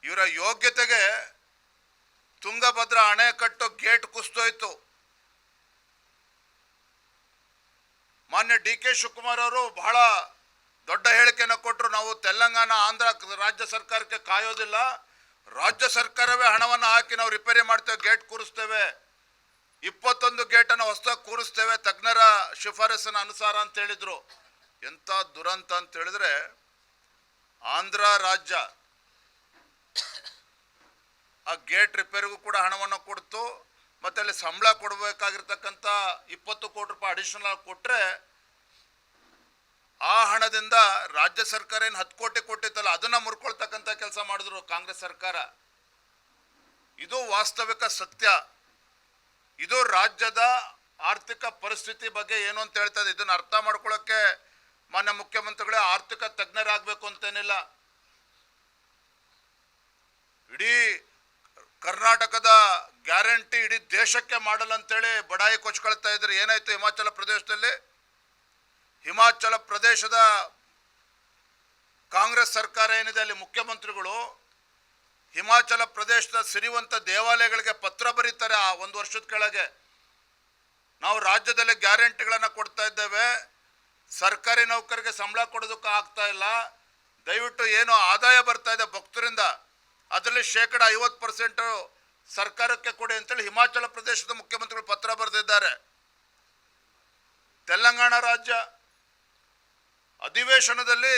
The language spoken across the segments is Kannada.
ಇವರ ಯೋಗ್ಯತೆಗೆ ತುಂಗಭದ್ರಾ ಅಣೆಕಟ್ಟು ಗೇಟ್ ಕುಸಿದೋಯ್ತು. ಮಾನ್ಯ DK ಶಿವಕುಮಾರ್ ಅವರು ಬಹಳ ದೊಡ್ಡ ಹೇಳಿಕೆಯನ್ನು ಕೊಟ್ಟರು. ನಾವು ತೆಲಂಗಾಣ ಆಂಧ್ರ ರಾಜ್ಯ ಸರ್ಕಾರಕ್ಕೆ ಕಾಯೋದಿಲ್ಲ, ರಾಜ್ಯ ಸರ್ಕಾರವೇ ಹಣವನ್ನು ಹಾಕಿ ನಾವು ರಿಪೇರಿ ಮಾಡ್ತೇವೆ, ಗೇಟ್ ಕೂರಿಸ್ತೇವೆ, 21 ಗೇಟನ್ನು ಹೊಸದಾಗಿ ಕೂರಿಸ್ತೇವೆ ತಜ್ಞರ ಶಿಫಾರಸಿನ ಅನುಸಾರ ಅಂತ ಹೇಳಿದ್ರು. ಎಂಥ ದುರಂತ ಅಂತ ಹೇಳಿದ್ರೆ, ಆಂಧ್ರ ರಾಜ್ಯ ಆ ಗೇಟ್ ರಿಪೇರಿಗೂ ಕೂಡ ಹಣವನ್ನು ಕೊಡ್ತು. ಮತ್ತು ಅಲ್ಲಿ ಸಂಬಳ ಕೊಡಬೇಕಾಗಿರ್ತಕ್ಕಂಥ 20 ಕೋಟಿ ರೂಪಾಯಿ ಅಡಿಷನಲ್ ಕೊಟ್ಟರೆ ಆ ಹಣದಿಂದ ರಾಜ್ಯ ಸರ್ಕಾರ ಏನು 10 ಕೋಟಿ ಕೊಟ್ಟಿತ್ತಲ್ಲ ಅದನ್ನು ಮುರ್ಕೊಳ್ತಕ್ಕಂಥ ಕೆಲಸ ಮಾಡಿದ್ರು ಕಾಂಗ್ರೆಸ್ ಸರ್ಕಾರ. ಇದು ವಾಸ್ತವಿಕ ಸತ್ಯ. ಇದು ರಾಜ್ಯದ ಆರ್ಥಿಕ ಪರಿಸ್ಥಿತಿ ಬಗ್ಗೆ ಏನು ಅಂತ ಹೇಳ್ತಾ ಇದೆ. ಇದನ್ನು ಅರ್ಥ ಮಾಡ್ಕೊಳ್ಳೋಕ್ಕೆ ಮಾನ್ಯ ಮುಖ್ಯಮಂತ್ರಿಗಳೇ ಆರ್ಥಿಕ ತಜ್ಞರಾಗಬೇಕು ಅಂತೇನಿಲ್ಲ. ಇಡೀ ಕರ್ನಾಟಕದ ಗ್ಯಾರಂಟಿ ಇಡೀ ದೇಶಕ್ಕೆ ಮಾಡಲ್ಲ ಅಂತೇಳಿ ಬಡಾಯಿ ಕೊಚ್ಕೊಳ್ತಾ ಇದ್ರು. ಏನಾಯ್ತು ಹಿಮಾಚಲ ಪ್ರದೇಶದಲ್ಲಿ? ಹಿಮಾಚಲ ಪ್ರದೇಶದ ಕಾಂಗ್ರೆಸ್ ಸರ್ಕಾರ ಏನಿದೆ ಅಲ್ಲಿ ಮುಖ್ಯಮಂತ್ರಿಗಳು ಹಿಮಾಚಲ ಪ್ರದೇಶದ ಸಿರಿವಂತ ದೇವಾಲಯಗಳಿಗೆ ಪತ್ರ ಬರೀತಾರೆ. ಆ 1 ವರ್ಷದ ಕೆಳಗೆ ನಾವು ರಾಜ್ಯದಲ್ಲಿ ಗ್ಯಾರಂಟಿಗಳನ್ನು ಕೊಡ್ತಾ ಇದ್ದೇವೆ, ಸರ್ಕಾರಿ ನೌಕರಿಗೆ ಸಂಬಳ ಕೊಡೋದಕ್ಕೆ ಆಗ್ತಾ ಇಲ್ಲ, ದಯವಿಟ್ಟು ಏನು ಆದಾಯ ಬರ್ತಾ ಇದೆ ಭಕ್ತರಿಂದ ಅದರಲ್ಲಿ 50% ಸರ್ಕಾರಕ್ಕೆ ಕೊಡಿ ಅಂತೇಳಿ ಹಿಮಾಚಲ ಪ್ರದೇಶದ ಮುಖ್ಯಮಂತ್ರಿಗಳು ಪತ್ರ ಬರೆದಿದ್ದಾರೆ. ತೆಲಂಗಾಣ ರಾಜ್ಯ ಅಧಿವೇಶನದಲ್ಲಿ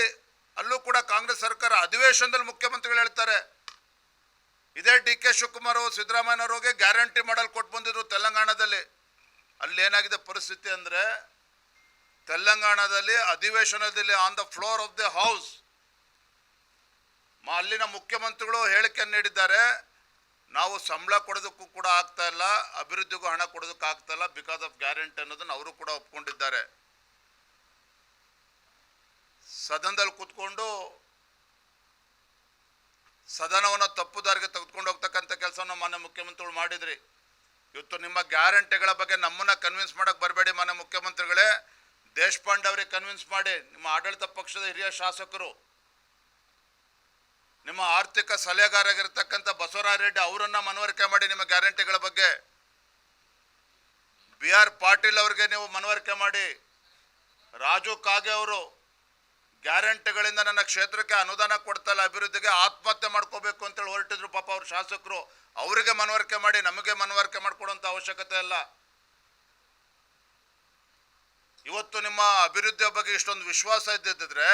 ಅಲ್ಲೂ ಕೂಡ ಕಾಂಗ್ರೆಸ್ ಸರ್ಕಾರ ಅಧಿವೇಶನದಲ್ಲಿ ಮುಖ್ಯಮಂತ್ರಿಗಳು ಹೇಳ್ತಾರೆ, ಇದೇ DK ಶಿವಕುಮಾರ್ ಸಿದ್ದರಾಮಯ್ಯನವರಿಗೆ ಗ್ಯಾರಂಟಿ ಮಾಡಲ್ ಕೊಟ್ಟು ಬಂದಿದ್ರು ತೆಲಂಗಾಣದಲ್ಲಿ. ಅಲ್ಲಿ ಏನಾಗಿದೆ ಪರಿಸ್ಥಿತಿ ಅಂದರೆ, ತೆಲಂಗಾಣದಲ್ಲಿ ಅಧಿವೇಶನದಲ್ಲಿ on the floor of the house ಅಲ್ಲಿನ ಮುಖ್ಯಮಂತ್ರಿಗಳು ಹೇಳಿಕೆಯನ್ನು ನೀಡಿದ್ದಾರೆ, ನಾವು ಸಂಬಳ ಕೊಡೋದಕ್ಕೂ ಕೂಡ ಆಗ್ತಾ ಇಲ್ಲ, ಅಭಿವೃದ್ಧಿಗೂ ಹಣ ಕೊಡೋದಕ್ಕೆ ಆಗ್ತಾ ಇಲ್ಲ ಬಿಕಾಸ್ ಆಫ್ ಗ್ಯಾರಂಟಿ ಅನ್ನೋದನ್ನು ಅವರು ಕೂಡ ಒಪ್ಕೊಂಡಿದ್ದಾರೆ. ಸದನದಲ್ಲಿ ಕೂತ್ಕೊಂಡು ಸದನವನ್ನು ತಪ್ಪುದಾರಿಗೆ ತೆಗೆದುಕೊಂಡು ಹೋಗ್ತಕ್ಕಂಥ ಕೆಲಸವನ್ನು ಮಾನ್ಯ ಮುಖ್ಯಮಂತ್ರಿಗಳು ಮಾಡಿದ್ರಿ. ಇವತ್ತು ನಿಮ್ಮ ಗ್ಯಾರಂಟಿಗಳ ಬಗ್ಗೆ ನಮ್ಮನ್ನ ಕನ್ವಿನ್ಸ್ ಮಾಡಕ್ಕೆ ಬರಬೇಡಿ ಮಾನ್ಯ ಮುಖ್ಯಮಂತ್ರಿಗಳೇ, ದೇಶಪಾಂಡೆ ಅವರಿಗೆ ಕನ್ವಿನ್ಸ್ ಮಾಡಿ, ನಿಮ್ಮ ಆಡಳಿತ ಪಕ್ಷದ ಹಿರಿಯ ಶಾಸಕರು, ನಿಮ್ಮ ಆರ್ಥಿಕ ಸಲಹೆಗಾರರಾಗಿರ್ತಕ್ಕಂಥ ಬಸವರಾಜ ರೆಡ್ಡಿ ಅವರನ್ನ ಮನವರಿಕೆ ಮಾಡಿ ನಿಮ್ಮ ಗ್ಯಾರಂಟಿಗಳ ಬಗ್ಗೆ. BR ಪಾಟೀಲ್ ಅವರಿಗೆ ನೀವು ಮನವರಿಕೆ ಮಾಡಿ. ರಾಜು ಕಾಗೆ ಅವರು ಗ್ಯಾರಂಟಿಗಳಿಂದ ನನ್ನ ಕ್ಷೇತ್ರಕ್ಕೆ ಅನುದಾನ ಕೊಡ್ತಾ ಇಲ್ಲ, ಅಭಿವೃದ್ಧಿಗೆ ಆತ್ಮಹತ್ಯೆ ಮಾಡ್ಕೋಬೇಕು ಅಂತೇಳಿ ಹೊರಟಿದ್ರು ಪಾಪ ಅವ್ರ ಶಾಸಕರು, ಅವರಿಗೆ ಮನವರಿಕೆ ಮಾಡಿ, ನಮಗೆ ಮನವರಿಕೆ ಮಾಡಿಕೊಡುವಂಥ ಅವಶ್ಯಕತೆ ಇಲ್ಲ. ಇವತ್ತು ನಿಮ್ಮ ಅಭಿವೃದ್ಧಿಯ ಬಗ್ಗೆ ಇಷ್ಟೊಂದು ವಿಶ್ವಾಸ ಇದ್ದಿದ್ದರೆ,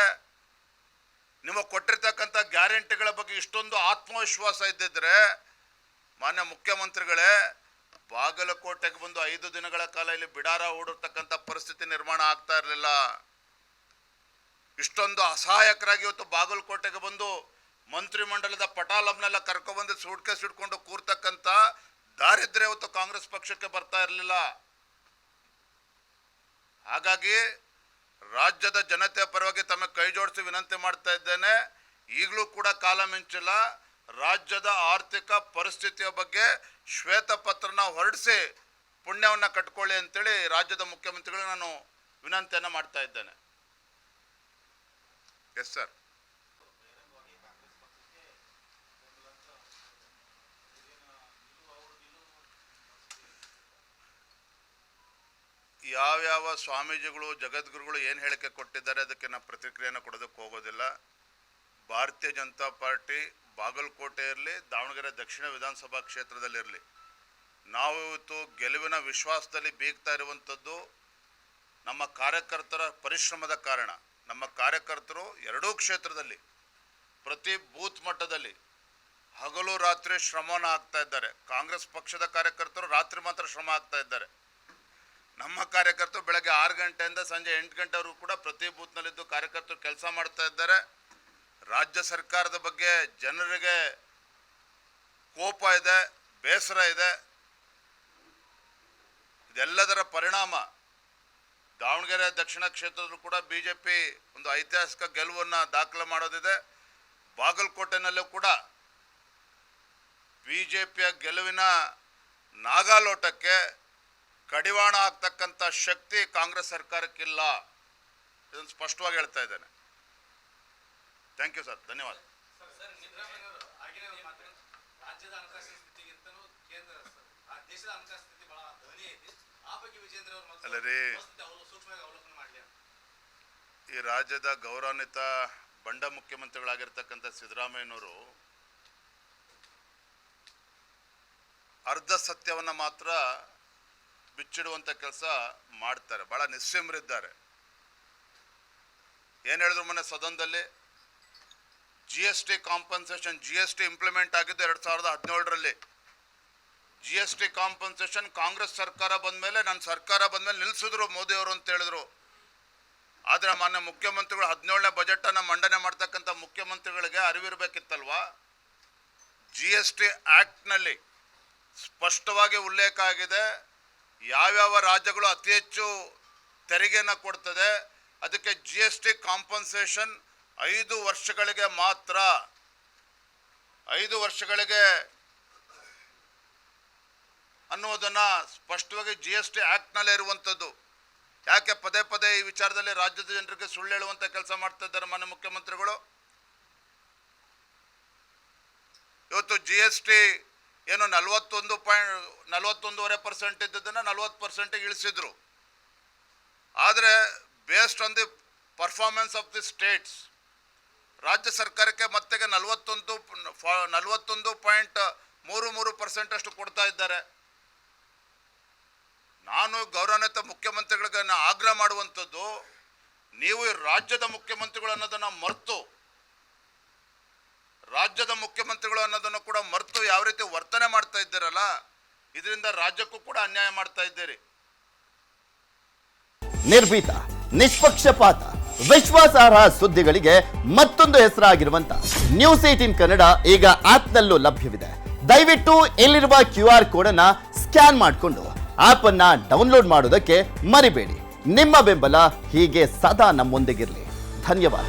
ನಿಮಗೆ ಕೊಟ್ಟಿರ್ತಕ್ಕಂಥ ಗ್ಯಾರಂಟಿಗಳ ಬಗ್ಗೆ ಇಷ್ಟೊಂದು ಆತ್ಮವಿಶ್ವಾಸ ಇದ್ದಿದ್ರೆ, ಮಾನ್ಯ ಮುಖ್ಯಮಂತ್ರಿಗಳೇ ಬಾಗಲಕೋಟೆಗೆ ಬಂದು 5 ದಿನಗಳ ಕಾಲ ಇಲ್ಲಿ ಬಿಡಾರ ಹೂಡಿರ್ತಕ್ಕಂಥ ಪರಿಸ್ಥಿತಿ ನಿರ್ಮಾಣ ಆಗ್ತಾ ಇರಲಿಲ್ಲ. ಇಷ್ಟೊಂದು ಅಸಹಾಯಕರಾಗಿ ಇವತ್ತು ಬಾಗಲಕೋಟೆಗೆ ಬಂದು ಮಂತ್ರಿಮಂಡಲದ ಪಟಾಲಂನೆಲ್ಲ ಕರ್ಕೊಬಂದು ಸೂಟ್ಕೇಸ್ ಇಟ್ಕೊಂಡು ಕೂರ್ತಕ್ಕಂಥ ದಾರಿದ್ರ್ಯ ಇವತ್ತು ಕಾಂಗ್ರೆಸ್ ಪಕ್ಷಕ್ಕೆ ಬರ್ತಾ ಇರಲಿಲ್ಲ. ಹಾಗಾಗಿ ರಾಜ್ಯದ ಜನತೆಯ ಪರವಾಗಿ ತಮ್ಮ ಕೈ ಜೋಡಿಸಿ ವಿನಂತಿ ಮಾಡ್ತಾ ಇದ್ದೇನೆ, ಈಗಲೂ ಕೂಡ ಕಾಲ ಮಿಂಚಿಲ್ಲ. ರಾಜ್ಯದ ಆರ್ಥಿಕ ಪರಿಸ್ಥಿತಿಯ ಬಗ್ಗೆ ಶ್ವೇತಪತ್ರನ ಹೊರಡಿಸಿ ಪುಣ್ಯವನ್ನು ಕಟ್ಕೊಳ್ಳಿ ಅಂತೇಳಿ ರಾಜ್ಯದ ಮುಖ್ಯಮಂತ್ರಿಗಳು ನಾನು ವಿನಂತಿಯನ್ನು ಮಾಡ್ತಾ ಇದ್ದೇನೆ. Yes sir. ಯಾವ್ಯಾವ ಸ್ವಾಮೀಜಿಗಳು ಜಗದ್ಗುರುಗಳು ಏನು ಹೇಳಿಕೆ ಕೊಟ್ಟಿದ್ದಾರೆ ಅದಕ್ಕೆ ನಾವು ಪ್ರತಿಕ್ರಿಯೆಯನ್ನು ಕೊಡೋದಕ್ಕೆ ಹೋಗೋದಿಲ್ಲ. ಭಾರತೀಯ ಜನತಾ ಪಾರ್ಟಿ ಬಾಗಲಕೋಟೆ ಇರಲಿ, ದಾವಣಗೆರೆ ದಕ್ಷಿಣ ವಿಧಾನಸಭಾ ಕ್ಷೇತ್ರದಲ್ಲಿರಲಿ, ನಾವು ಇವತ್ತು ಗೆಲುವಿನ ವಿಶ್ವಾಸದಲ್ಲಿ ಬೀಗ್ತಾ ಇರುವಂಥದ್ದು ನಮ್ಮ ಕಾರ್ಯಕರ್ತರ ಪರಿಶ್ರಮದ ಕಾರಣ. ನಮ್ಮ ಕಾರ್ಯಕರ್ತರು ಎರಡೂ ಕ್ಷೇತ್ರದಲ್ಲಿ ಪ್ರತಿ ಬೂತ್ ಮಟ್ಟದಲ್ಲಿ ಹಗಲು ರಾತ್ರಿ ಶ್ರಮವನ್ನು ಆಗ್ತಾ ಇದ್ದಾರೆ. ಕಾಂಗ್ರೆಸ್ ಪಕ್ಷದ ಕಾರ್ಯಕರ್ತರು ರಾತ್ರಿ ಮಾತ್ರ ಶ್ರಮ ಆಗ್ತಾ ಇದ್ದಾರೆ. ನಮ್ಮ ಕಾರ್ಯಕರ್ತರು ಬೆಳಗ್ಗೆ 6 ಗಂಟೆಯಿಂದ ಸಂಜೆ 8 ಗಂಟೆವರೆಗೂ ಕೂಡ ಪ್ರತಿ ಬೂತ್ನಲ್ಲಿದ್ದು ಕಾರ್ಯಕರ್ತರು ಕೆಲಸ ಮಾಡ್ತಾ ಇದ್ದಾರೆ. ರಾಜ್ಯ ಸರ್ಕಾರದ ಬಗ್ಗೆ ಜನರಿಗೆ ಕೋಪ ಇದೆ, ಬೇಸರ ಇದೆ. ಇದೆಲ್ಲದರ ಪರಿಣಾಮ ದಾವಣಗೆರೆ ದಕ್ಷಿಣ ಕ್ಷೇತ್ರದಲ್ಲೂ ಕೂಡ BJP ಒಂದು ಐತಿಹಾಸಿಕ ಗೆಲುವನ್ನು ದಾಖಲೆ ಮಾಡೋದಿದೆ. ಬಾಗಲಕೋಟೆನಲ್ಲೂ ಕೂಡ BJPಯ ಗೆಲುವಿನ ನಾಗಾಲೋಟಕ್ಕೆ ಕಡಿವಾಣ ಆಗ್ತಕ್ಕಂಥ ಶಕ್ತಿ ಕಾಂಗ್ರೆಸ್ ಸರ್ಕಾರಕ್ಕಿಲ್ಲ. ಇದನ್ನು ಸ್ಪಷ್ಟವಾಗಿ ಹೇಳ್ತಾ ಇದ್ದೇನೆ. ಥ್ಯಾಂಕ್ ಯು ಸರ್, ಧನ್ಯವಾದ. ಮಾತ್ರ ರಾಜ್ಯದ ಹಣಕಾಸಿನ ಸ್ಥಿತಿಗಿಂತನೂ ಕೇಂದ್ರ ದೇಶದ ಹಣಕಾಸಿನ ಸ್ಥಿತಿ ಬಹಳ ಧ್ವನಿ ಐತಿ. ಆ ಬಗ್ಗೆ ವಿಜೇಂದ್ರ ಅವರು ಅಲ್ಲರಿ ಸೂಕ್ಷ್ಮವಾಗಿ ಅವಲೋಕನ ಮಾಡಲಿ. ಈ ರಾಜ್ಯದ ಗೌರವಾನ್ವಿತ ಬಂಡ ಮುಖ್ಯಮಂತ್ರಿಗಳಾಗಿರ್ತಕ್ಕಂಥ ಸಿದ್ದರಾಮಯ್ಯನವರು ಅರ್ಧ ಸತ್ಯವನ್ನ ಮಾತ್ರ ಬಿಚ್ಚಿಡುವಂತ ಕೆಲಸ ಮಾಡ್ತಾರೆ. ಬಹಳ ನಿಸ್ಸೀಮರಿದ್ದಾರೆ. ಏನ್ ಹೇಳಿದ್ರು ಮೊನ್ನೆ ಸದನದಲ್ಲಿ, GST ಕಾಂಪನ್ಸೇಷನ್, GST ಇಂಪ್ಲಿಮೆಂಟ್ ಆಗಿದ್ದು 2017ರಲ್ಲಿ. GST ಕಾಂಪನ್ಸೇಷನ್ ಕಾಂಗ್ರೆಸ್ ಸರ್ಕಾರ ಬಂದ್ಮೇಲೆ, ನನ್ನ ಸರ್ಕಾರ ಬಂದ್ಮೇಲೆ ನಿಲ್ಸಿದ್ರು ಮೋದಿ ಅವರು ಅಂತ ಹೇಳಿದ್ರು. ಆದ್ರೆ ಮಾನ್ಯ ಮುಖ್ಯಮಂತ್ರಿಗಳು 17ನೇ ಬಜೆಟ್ ಅನ್ನ ಮಂಡನೆ ಮಾಡ್ತಕ್ಕಂಥ ಮುಖ್ಯಮಂತ್ರಿಗಳಿಗೆ ಅರಿವಿರ್ಬೇಕಿತ್ತಲ್ವಾ? GST ಆಕ್ಟ್ ನಲ್ಲಿ ಸ್ಪಷ್ಟವಾಗಿ ಉಲ್ಲೇಖ ಆಗಿದೆ ಯಾವ್ಯಾವ ರಾಜ್ಯಗಳು ಅತಿ ಹೆಚ್ಚು ತೆರಿಗೆಯನ್ನು ಕೊಡ್ತದೆ, ಅದಕ್ಕೆ GST ಕಾಂಪನ್ಸೇಷನ್ 5 ವರ್ಷಗಳಿಗೆ ಮಾತ್ರ, 5 ವರ್ಷಗಳಿಗೆ ಅನ್ನುವುದನ್ನ ಸ್ಪಷ್ಟವಾಗಿ GST ಆಕ್ಟ್ ನಲ್ಲೇ ಇರುವಂಥದ್ದು. ಯಾಕೆ ಪದೇ ಪದೇ ಈ ವಿಚಾರದಲ್ಲಿ ರಾಜ್ಯದ ಜನರಿಗೆ ಸುಳ್ಳು ಹೇಳುವಂತ ಕೆಲಸ ಮಾಡ್ತಾ ಇದ್ದಾರೆ ಮಾನ್ಯ ಮುಖ್ಯಮಂತ್ರಿಗಳು? ಇವತ್ತು GST ಏನು 41.41% ಇದ್ದದನ್ನ 40% ಇಳಿಸಿದ್ರು. ಆದರೆ based on the performance of the States ರಾಜ್ಯ ಸರ್ಕಾರಕ್ಕೆ ಮತ್ತೆ 41.33% ಅಷ್ಟು ಕೊಡ್ತಾ ಇದ್ದಾರೆ. ನಾನು ಗೌರವಾನ್ವಿತ ಮುಖ್ಯಮಂತ್ರಿಗಳಿಗೆ ಆಗ್ರಹ ಮಾಡುವಂಥದ್ದು, ನೀವು ಈ ರಾಜ್ಯದ ಮುಖ್ಯಮಂತ್ರಿಗಳು ಅನ್ನೋದನ್ನ ಮರೆತು, ರಾಜ್ಯದ ಮುಖ್ಯಮಂತ್ರಿಗಳು ಅನ್ನೋದನ್ನು ಕೂಡ ಮರೆತು ಯಾವ ರೀತಿ ವರ್ತನೆ ಮಾಡ್ತಾ ಇದ್ದೀರಲ್ಲ, ಇದರಿಂದ ರಾಜ್ಯಕ್ಕೂ ಕೂಡ ಅನ್ಯಾಯ ಮಾಡ್ತಾ ಇದ್ದೀರಿ. ನಿರ್ಭೀತ, ನಿಷ್ಪಕ್ಷಪಾತ, ವಿಶ್ವಾಸಾರ್ಹ ಸುದ್ದಿಗಳಿಗೆ ಮತ್ತೊಂದು ಹೆಸರಾಗಿರುವಂತ ನ್ಯೂಸ್ 18 ಕನ್ನಡ ಈಗ ಆಪ್ನಲ್ಲೂ ಲಭ್ಯವಿದೆ. ದಯವಿಟ್ಟು ಇಲ್ಲಿರುವ QR ಕೋಡ್ ಅನ್ನ ಸ್ಕ್ಯಾನ್ ಮಾಡಿಕೊಂಡು ಆಪ್ ಅನ್ನ ಡೌನ್ಲೋಡ್ ಮಾಡೋದಕ್ಕೆ ಮರಿಬೇಡಿ. ನಿಮ್ಮ ಬೆಂಬಲ ಹೀಗೆ ಸದಾ ನಮ್ಮೊಂದಿಗಿರಲಿ. ಧನ್ಯವಾದ.